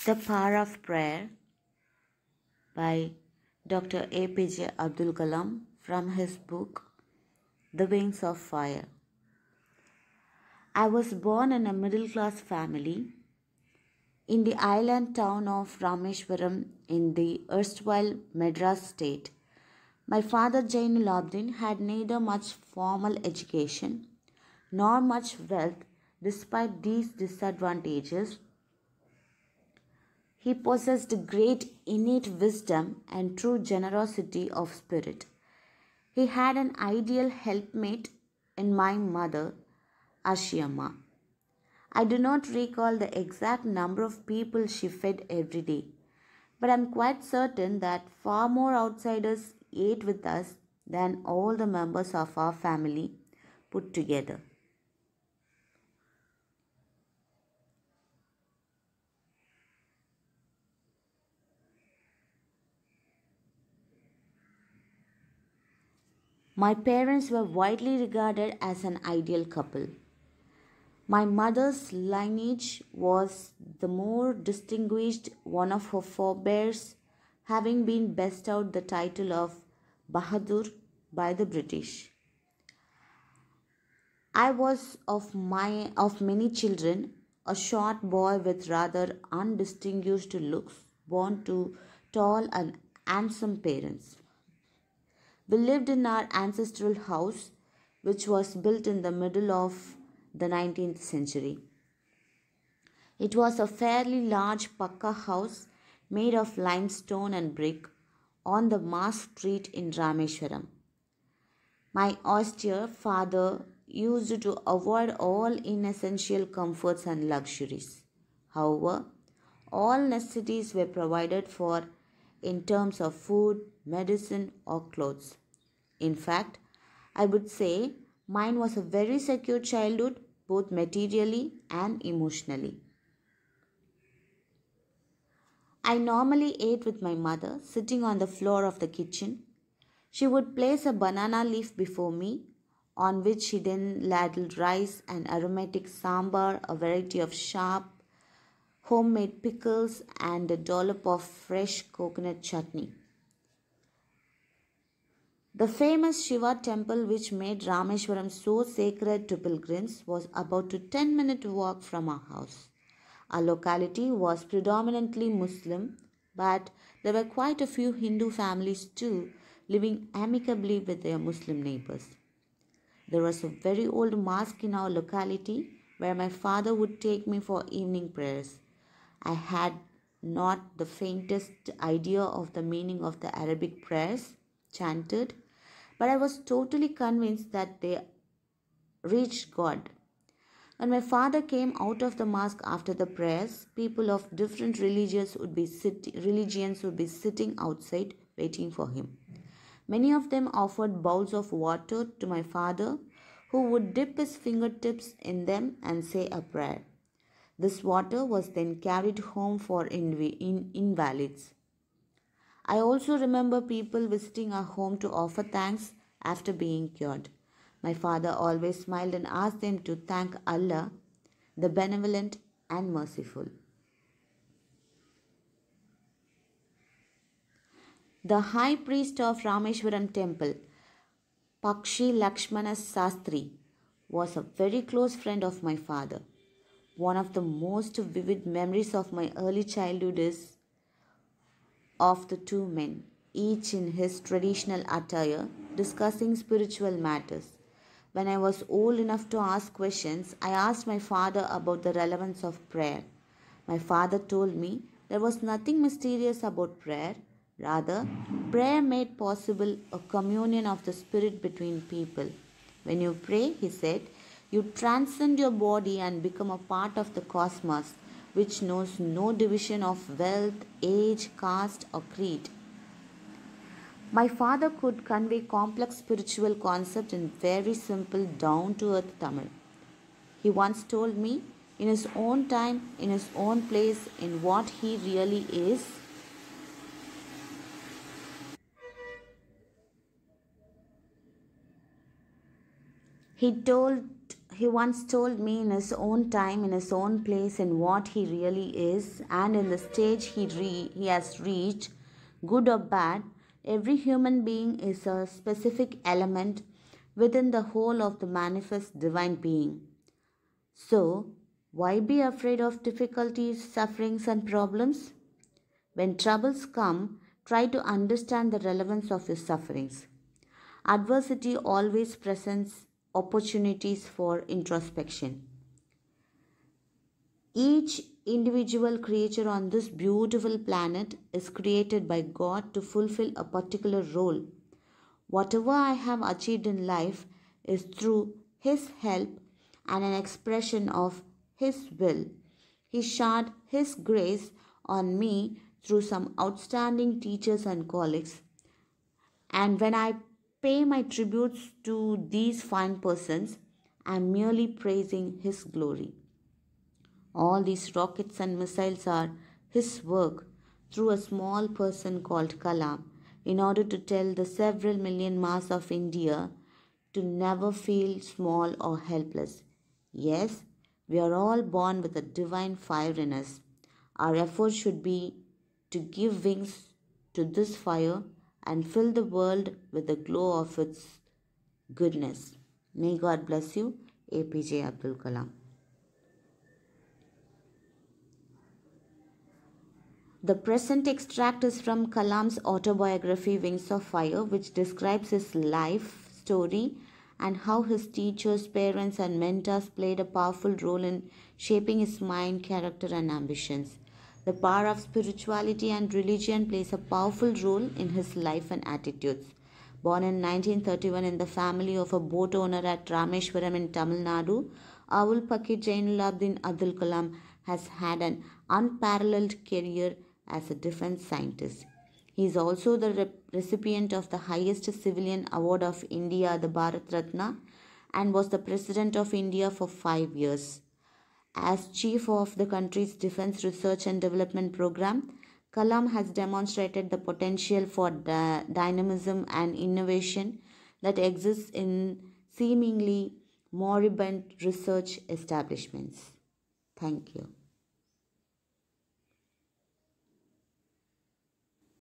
The Power of Prayer by Dr. A.P.J. Abdul Kalam from his book The Wings of Fire. I was born in a middle-class family in the island town of Rameshwaram in the erstwhile Madras state. My father Jainul-Abdin had neither much formal education nor much wealth. Despite these disadvantages, he possessed great innate wisdom and true generosity of spirit. He had an ideal helpmate in my mother, Ashiyamma. I do not recall the exact number of people she fed every day, but I am quite certain that far more outsiders ate with us than all the members of our family put together. My parents were widely regarded as an ideal couple. My mother's lineage was the more distinguished, one of her forebears having been bestowed the title of Bahadur by the British. I was of many children, a short boy with rather undistinguished looks, born to tall and handsome parents. We lived in our ancestral house, which was built in the middle of the 19th century. It was a fairly large pakka house made of limestone and brick on the Mass Street in Rameshwaram. My austere father used to avoid all inessential comforts and luxuries. However, all necessities were provided for in terms of food, medicine, or clothes. In fact, I would say mine was a very secure childhood, both materially and emotionally. I normally ate with my mother, sitting on the floor of the kitchen. She would place a banana leaf before me, on which she then ladled rice and aromatic sambar, a variety of sharp, homemade pickles, and a dollop of fresh coconut chutney. The famous Shiva temple, which made Rameshwaram so sacred to pilgrims, was about a 10-minute walk from our house. Our locality was predominantly Muslim, but there were quite a few Hindu families too, living amicably with their Muslim neighbors. There was a very old mosque in our locality where my father would take me for evening prayers. I had not the faintest idea of the meaning of the Arabic prayers chanted, but I was totally convinced that they reached God. When my father came out of the mosque after the prayers, people of different religions would be sitting outside waiting for him. Many of them offered bowls of water to my father, who would dip his fingertips in them and say a prayer. This water was then carried home for invalids. I also remember people visiting our home to offer thanks after being cured. My father always smiled and asked them to thank Allah, the benevolent and merciful. The high priest of Rameshwaram temple, Pakshi Lakshmana Sastri, was a very close friend of my father. One of the most vivid memories of my early childhood is of the two men, each in his traditional attire, discussing spiritual matters. When I was old enough to ask questions, I asked my father about the relevance of prayer. My father told me there was nothing mysterious about prayer. Rather, prayer made possible a communion of the spirit between people. When you pray, he said, you transcend your body and become a part of the cosmos, which knows no division of wealth, age, caste, or creed. My father could convey complex spiritual concepts in very simple, down-to-earth Tamil. He once told me, in his own time, in his own place, in what he really is, He once told me in his own time, in his own place, in what he really is, and in the stage he has reached, good or bad, every human being is a specific element within the whole of the manifest divine being. So, why be afraid of difficulties, sufferings, and problems? When troubles come, try to understand the relevance of your sufferings. Adversity always presents opportunities for introspection. Each individual creature on this beautiful planet is created by God to fulfill a particular role. Whatever I have achieved in life is through His help and an expression of His will. He showered His grace on me through some outstanding teachers and colleagues. And when I pay my tributes to these fine persons, I am merely praising His glory. All these rockets and missiles are His work through a small person called Kalam in order to tell the several million mass of India to never feel small or helpless. Yes, we are all born with a divine fire in us. Our effort should be to give wings to this fire and fill the world with the glow of its goodness. May God bless you. A.P.J. Abdul Kalam. The present extract is from Kalam's autobiography Wings of Fire, which describes his life story and how his teachers, parents, and mentors played a powerful role in shaping his mind, character, and ambitions. The power of spirituality and religion plays a powerful role in his life and attitudes. Born in 1931 in the family of a boat owner at Rameshwaram in Tamil Nadu, Avul Abdul Kalam has had an unparalleled career as a defense scientist. He is also the recipient of the highest civilian award of India, the Bharat Ratna, and was the President of India for 5 years. As chief of the country's Defense Research and Development Program, Kalam has demonstrated the potential for dynamism and innovation that exists in seemingly moribund research establishments. Thank you.